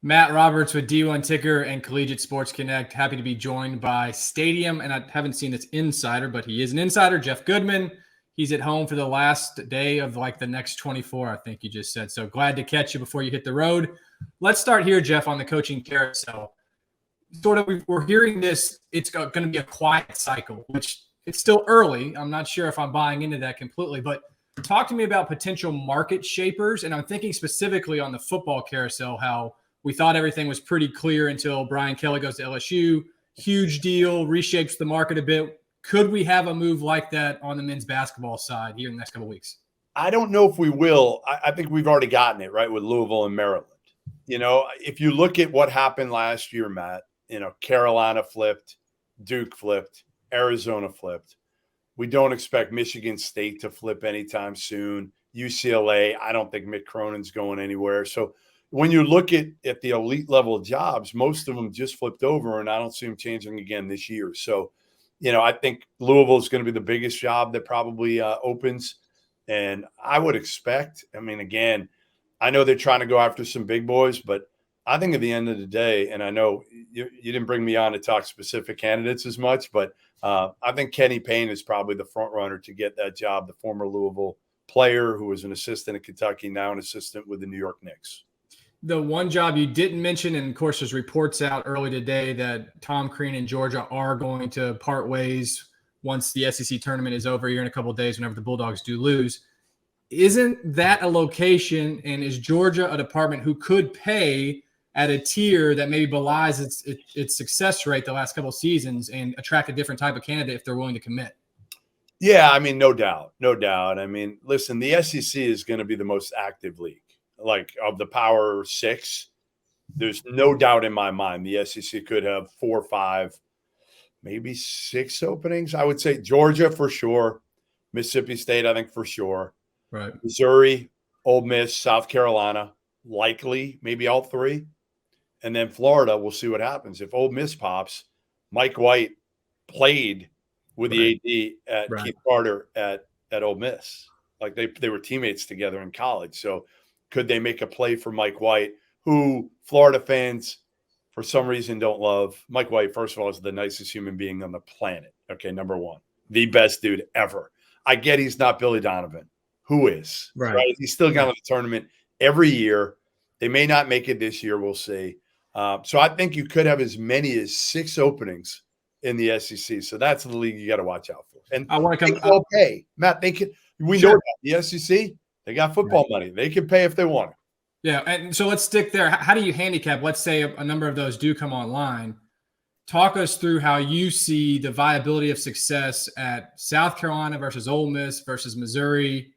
Matt Roberts with D1 Ticker and Collegiate Sports Connect. Happy to be joined by Stadium, and I haven't seen this insider, but he is an insider, Jeff Goodman. He's at home for the last day of like the next 24, I think you just said. So glad to catch you before you hit the road. Let's start here, Jeff, on the coaching carousel. We're hearing this, it's going to be a quiet cycle, which it's still early. I'm not sure if I'm buying into that completely, but talk to me about potential market shapers. And I'm thinking specifically on the football carousel, how we thought everything was pretty clear until Brian Kelly goes to LSU. Huge deal, reshapes the market a bit. Could we have a move like that on the men's basketball side here in the next couple of weeks? I don't know if we will. I think we've already gotten it, right, with Louisville and Maryland. You know, if you look at what happened last year, Matt, you know, Carolina flipped, Duke flipped, Arizona flipped. We don't expect Michigan State to flip anytime soon. UCLA, I don't think Mick Cronin's going anywhere. So when you look at the elite level jobs, most of them just flipped over, and I don't see them changing again this year. So, you know, I think Louisville is going to be the biggest job that probably opens. And I would expect, I mean, again, I know they're trying to go after some big boys, but I think at the end of the day, and I know you didn't bring me on to talk specific candidates as much, but I think Kenny Payne is probably the front runner to get that job, the former Louisville player who was an assistant at Kentucky, now an assistant with the New York Knicks. The one job you didn't mention, and of course there's reports out early today that Tom Crean and Georgia are going to part ways once the SEC tournament is over here in a couple of days whenever the Bulldogs do lose. Isn't that a location, and is Georgia a department who could pay at a tier that maybe belies its success rate the last couple of seasons and attract a different type of candidate if they're willing to commit? Yeah, I mean, no doubt. No doubt. I mean, listen, the SEC is going to be the most active league. Like of the Power Six, there's no doubt in my mind the SEC could have 4 or 5, maybe 6 openings. I would say Georgia for sure, Mississippi State I think for sure, right? Missouri, Ole Miss, South Carolina, likely maybe all 3, and then Florida. We'll see what happens if Ole Miss pops. Mike White played with the AD at Keith Carter at Ole Miss, like they were teammates together in college. So could they make a play for Mike White, who Florida fans, for some reason, don't love? Mike White, first of all, is the nicest human being on the planet. Okay, number one. The best dude ever. I get he's not Billy Donovan. Who is? Right? He's still got to the tournament every year. They may not make it this year. We'll see. So I think you could have as many as 6 openings in the SEC. So that's the league you got to watch out for. And I want to come. Okay, Matt, they can. We know that the SEC. They got football money. They can pay if they want it. Yeah, and so let's stick there. How do you handicap? Let's say a number of those do come online. Talk us through how you see the viability of success at South Carolina versus Ole Miss versus Missouri,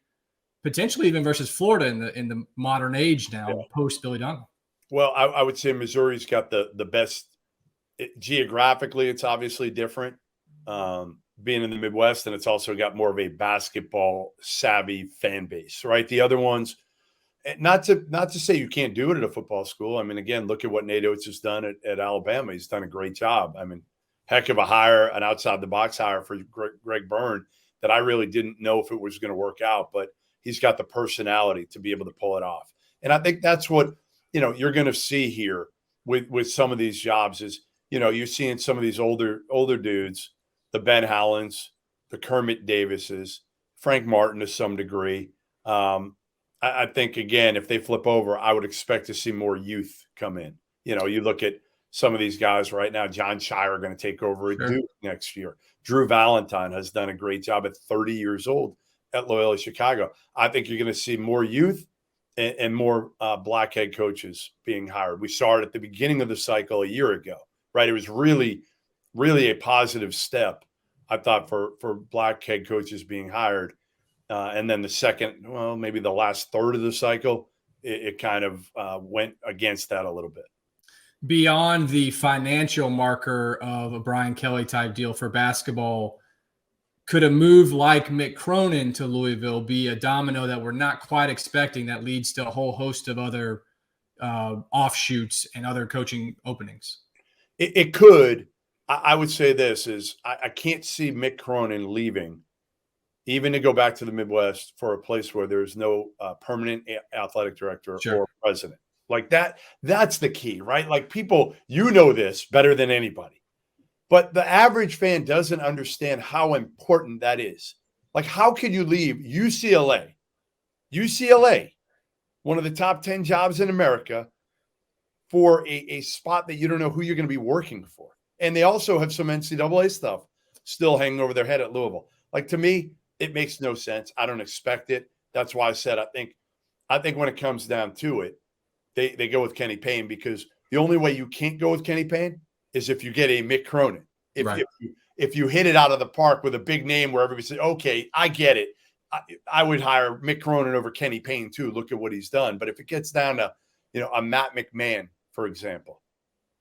potentially even versus Florida in the modern age now, post Billy Donovan. Well, I would say Missouri's got the best. Geographically, it's obviously different. Being in the Midwest, and it's also got more of a basketball savvy fan base, right? The other ones, not to say you can't do it at a football school. I mean, again, look at what Nate Oates has done at Alabama. He's done a great job. I mean, heck of a hire, an outside the box hire for Greg Byrne that I really didn't know if it was going to work out, but he's got the personality to be able to pull it off. And I think that's what, you know, you're going to see here with some of these jobs is, you know, you're seeing some of these older dudes, the Ben Howlands, the Kermit Davises, Frank Martin to some degree. I think, again, if they flip over, I would expect to see more youth come in. You know, you look at some of these guys right now, John Shire going to take over at Duke next year. Drew Valentine has done a great job at 30 years old at Loyola Chicago. I think you're going to see more youth and more black head coaches being hired. We saw it at the beginning of the cycle a year ago, right? It was really a positive step, I thought, for black head coaches being hired. And then the second, well, maybe the last third of the cycle, it kind of went against that a little bit. Beyond the financial marker of a Brian Kelly type deal for basketball, could a move like Mick Cronin to Louisville be a domino that we're not quite expecting that leads to a whole host of other offshoots and other coaching openings? It could. I would say this is I can't see Mick Cronin leaving, even to go back to the Midwest for a place where there's no permanent athletic director or president. Like that's the key, right? Like people, you know this better than anybody. But the average fan doesn't understand how important that is. Like, how could you leave UCLA, one of the top 10 jobs in America, for a spot that you don't know who you're going to be working for? And they also have some NCAA stuff still hanging over their head at Louisville. Like, to me, it makes no sense. I don't expect it. That's why I said I think when it comes down to it, they go with Kenny Payne, because the only way you can't go with Kenny Payne is if you get a Mick Cronin. If you hit it out of the park with a big name where everybody says, okay, I get it. I would hire Mick Cronin over Kenny Payne too. Look at what he's done. But if it gets down to, a Matt McMahon, for example,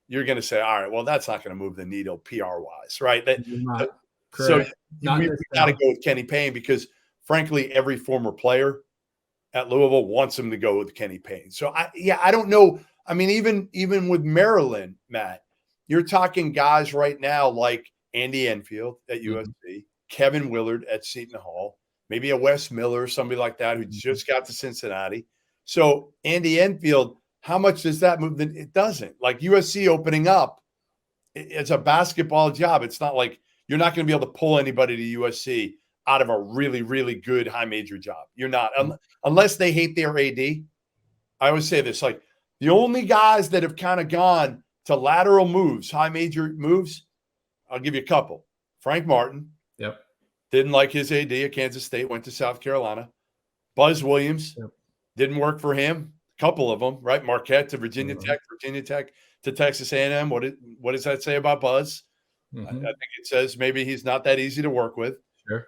you're going to say, all right, well, that's not going to move the needle PR wise, right? So we got to go with Kenny Payne, because frankly, every former player at Louisville wants him to go with Kenny Payne. So I don't know. I mean, even with Maryland, Matt, you're talking guys right now like Andy Enfield at USC, Kevin Willard at Seton Hall, maybe a Wes Miller, somebody like that who just got to Cincinnati. So Andy Enfield, how much does that move? It doesn't. Like USC opening up, it's a basketball job. It's not like you're not going to be able to pull anybody to USC out of a really, really good high major job. You're not, unless they hate their AD. I always say this, like the only guys that have kind of gone to lateral moves, high major moves, I'll give you a couple. Frank Martin. Yep. Didn't like his AD at Kansas State, went to South Carolina. Buzz Williams. Yep. Didn't work for him. A couple of them, right? Marquette to Virginia Tech, Virginia Tech to Texas A&M. What does that say about Buzz? I think it says maybe he's not that easy to work with. Sure.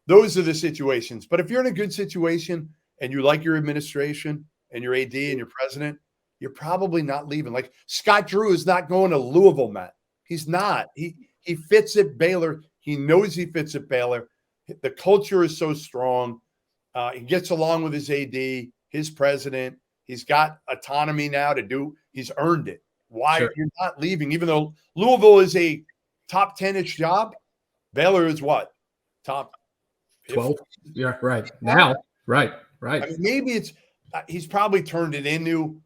Those are the situations. But if you're in a good situation and you like your administration and your AD and your president, you're probably not leaving. Like Scott Drew is not going to Louisville, Matt. He's not. He fits at Baylor. He knows he fits at Baylor. The culture is so strong. He gets along with his AD, his president. He's got autonomy now to do. He's earned it. Why are you not leaving? Even though Louisville is a top 10-ish job, Baylor is what? Top 12. Yeah, right. Now, right. I mean, maybe he's probably turned it into,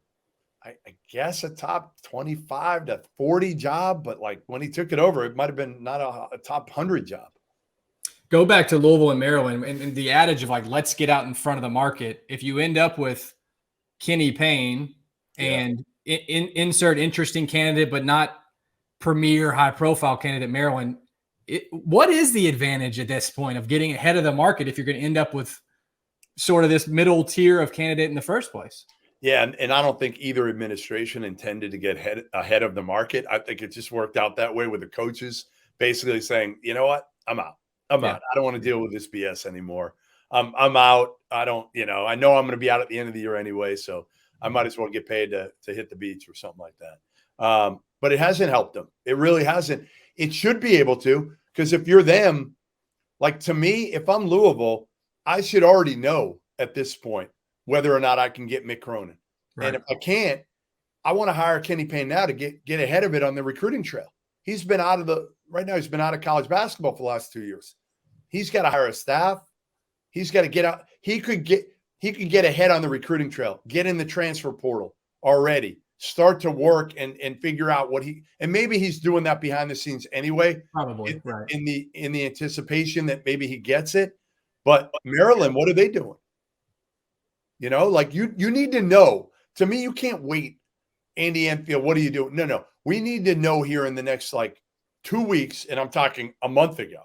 I guess, a top 25 to 40 job, but like when he took it over, it might have been not a top 100 job. Go back to Louisville and Maryland and the adage of like, let's get out in front of the market. If you end up with Kenny Payne and insert interesting candidate, but not premier high profile candidate, Maryland, what is the advantage at this point of getting ahead of the market if you're going to end up with sort of this middle tier of candidate in the first place? Yeah, and I don't think either administration intended to get ahead of the market. I think it just worked out that way with the coaches basically saying, you know what, I'm out. I'm out. I don't want to deal with this BS anymore. I'm out. I don't, I know I'm going to be out at the end of the year anyway, so I might as well get paid to hit the beach or something like that. But it hasn't helped them. It really hasn't. It should be able to, because if you're them, like to me, if I'm Louisville, I should already know at this point whether or not I can get Mick Cronin. Right. And if I can't, I want to hire Kenny Payne now to get ahead of it on the recruiting trail. He's been out of college basketball for the last 2 years. He's got to hire a staff. He's got to get out. He could get ahead on the recruiting trail, get in the transfer portal already, start to work and figure out and maybe he's doing that behind the scenes anyway. Probably in the anticipation that maybe he gets it. But Maryland, what are they doing? Like you need to know. To me, you can't wait. Andy Enfield, what are you doing? No. We need to know here in the next 2 weeks, and I'm talking a month ago,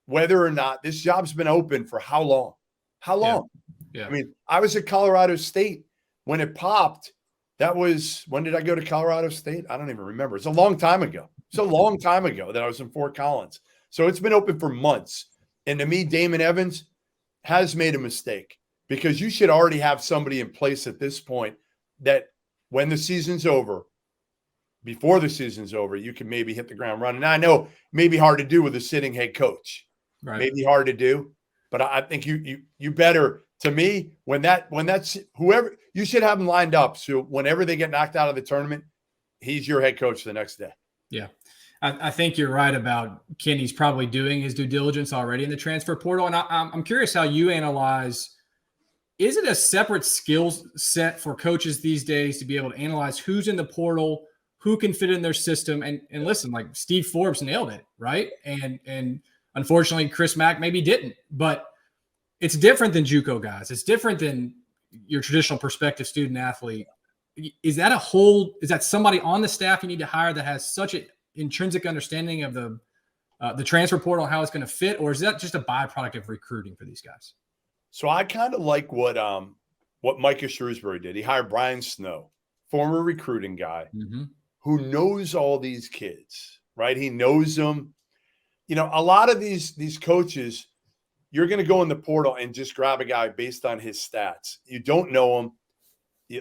whether or not this job's been open for how long? How long? Yeah. I mean, I was at Colorado State when it popped. When did I go to Colorado State? I don't even remember. It's a long time ago. It's a long time ago that I was in Fort Collins. So it's been open for months. And to me, Damon Evans has made a mistake, because you should already have somebody in place at this point that when the season's over, before the season's over, you can maybe hit the ground running. Now, I know maybe hard to do with a sitting head coach. Right. Maybe hard to do, but I think you better, to me, when that's whoever, you should have them lined up. So whenever they get knocked out of the tournament, he's your head coach the next day. Yeah. I think you're right about Kenny's probably doing his due diligence already in the transfer portal. And I'm curious how you analyze is it a separate skill set for coaches these days to be able to analyze who's in the portal, who can fit in their system? And listen, like Steve Forbes nailed it, right? And unfortunately, Chris Mack maybe didn't. But it's different than JUCO guys. It's different than your traditional prospective student athlete. Is that somebody on the staff you need to hire that has such an intrinsic understanding of the transfer portal and how it's going to fit, or is that just a byproduct of recruiting for these guys? So I kind of like what Micah Shrewsbury did. He hired Brian Snow, former recruiting guy, who knows all these kids, right? He knows them. You know, a lot of these coaches, you're going to go in the portal and just grab a guy based on his stats. You don't know him.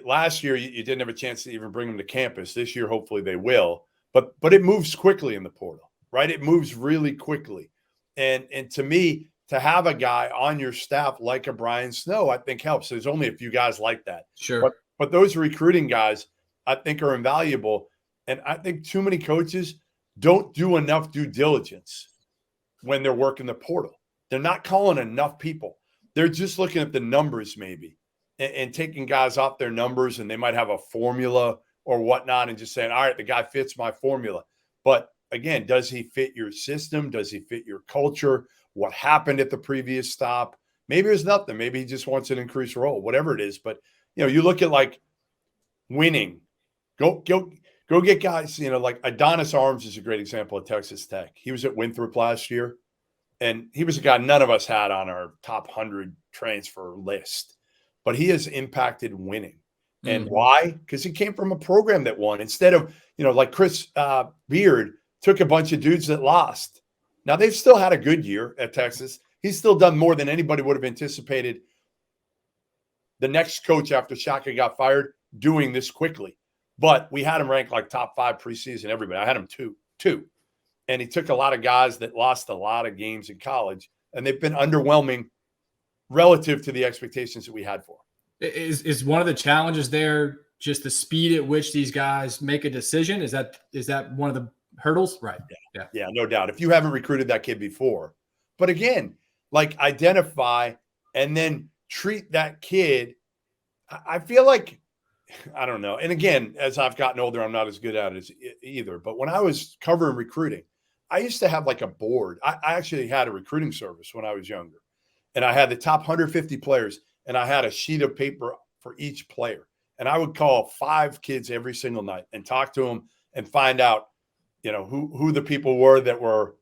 Last year, you didn't have a chance to even bring him to campus. This year, hopefully they will. But it moves quickly in the portal, right? It moves really quickly. And to me, to have a guy on your staff like a Brian Snow, I think helps. There's only a few guys like that. Sure. But those recruiting guys, I think, are invaluable. And I think too many coaches don't do enough due diligence when they're working the portal. They're not calling enough people. They're just looking at the numbers maybe and taking guys off their numbers, and they might have a formula or whatnot and just saying, all right, the guy fits my formula. But again, does he fit your system? Does he fit your culture? What happened at the previous stop? Maybe there's nothing. Maybe he just wants an increased role, whatever it is. But, you know, you look at like winning, go get guys, you know, like Adonis Arms is a great example at Texas Tech. He was at Winthrop last year, and he was a guy none of us had on our top 100 transfer list, but he has impacted winning. And why? Because he came from a program that won instead of, you know, like Chris Beard took a bunch of dudes that lost. Now, they've still had a good year at Texas. He's still done more than anybody would have anticipated the next coach after Shaka got fired doing this quickly. But we had him ranked like top 5 preseason, everybody. I had him two. And he took a lot of guys that lost a lot of games in college, and they've been underwhelming relative to the expectations that we had for him. Is one of the challenges there just the speed at which these guys make a decision? Is that one of the hurdles? Right. Yeah, no doubt. If you haven't recruited that kid before, but again, like identify and then treat that kid. I feel like, I don't know. And again, as I've gotten older, I'm not as good at it either. But when I was covering recruiting, I used to have like a board. I actually had a recruiting service when I was younger, and I had the top 150 players, and I had a sheet of paper for each player. And I would call 5 kids every single night and talk to them and find out, you know, who the people were that were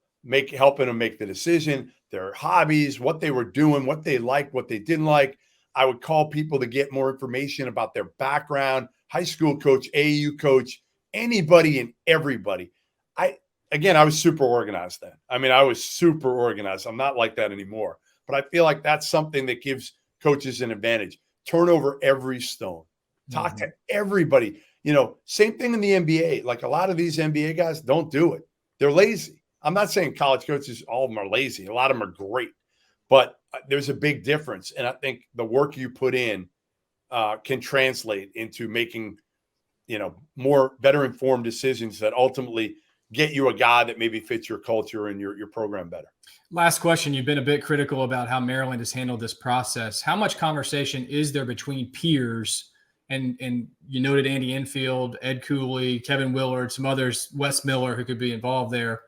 helping them make the decision, their hobbies, what they were doing, what they liked, what they didn't like. I would call people to get more information about their background, high school coach, AAU coach, anybody and everybody. I was super organized then. I mean, I was super organized. I'm not like that anymore. But I feel like that's something that gives coaches an advantage. Turn over every stone. Talk to everybody. You know, same thing in the NBA. Like a lot of these NBA guys don't do it. They're lazy. I'm not saying college coaches, all of them are lazy. A lot of them are great. But there's a big difference. And I think the work you put in can translate into making, you know, better informed decisions that ultimately get you a guy that maybe fits your culture and your program better. Last question. You've been a bit critical about how Maryland has handled this process. How much conversation is there between peers? And you noted Andy Enfield, Ed Cooley, Kevin Willard, some others, Wes Miller, who could be involved there.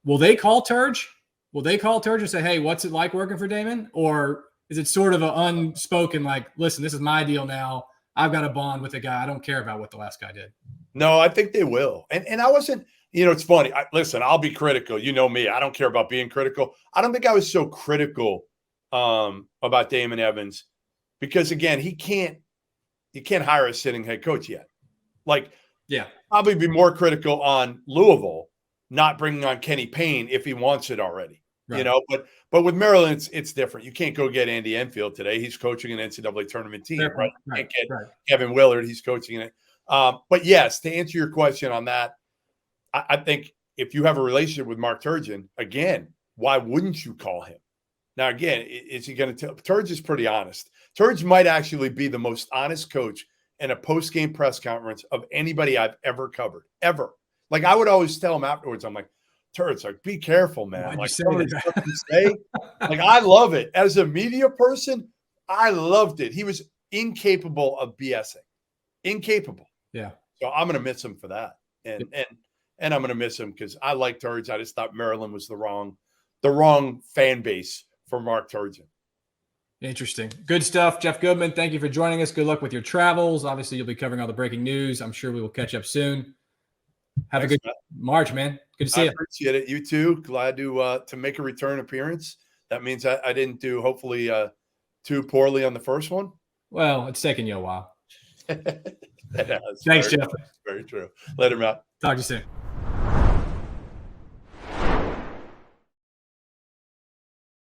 Will they call Turge? Will they call Turge and say, hey, what's it like working for Damon? Or is it sort of an unspoken, like, listen, this is my deal now. I've got a bond with the guy. I don't care about what the last guy did. No, I think they will. And I wasn't, you know, it's funny. Listen, I'll be critical. You know me. I don't care about being critical. I don't think I was so critical about Damon Evans because, again, you can't hire a sitting head coach yet. Like, yeah, probably be more critical on Louisville not bringing on Kenny Payne if he wants it already. Right. You know, but with Maryland, it's different. You can't go get Andy Enfield today. He's coaching an NCAA tournament team, right? You can't get Kevin Willard. He's coaching it. But yes, to answer your question on that, I think if you have a relationship with Mark Turgeon, again, why wouldn't you call him? Now, again, is he going to tell? Turge is pretty honest. Turge might actually be the most honest coach in a post-game press conference of anybody I've ever covered, ever. Like, I would always tell him afterwards, I'm like, Turge, like, be careful, man. Why'd like, you say that? Like, I love it. As a media person, I loved it. He was incapable of BSing. Incapable. Yeah. So I'm going to miss him for that. And I'm going to miss him because I like Turds. I just thought Maryland was the wrong fan base for Mark Turgeon. Interesting. Good stuff. Jeff Goodman, thank you for joining us. Good luck with your travels. Obviously, you'll be covering all the breaking news. I'm sure we will catch up soon. Have a good March, man. Good to see you. I appreciate it. You too. Glad to make a return appearance. That means I didn't do hopefully too poorly on the first one. Well, it's taken you a while. Thanks, Jeff. Very true. Later, Matt. Talk to you soon.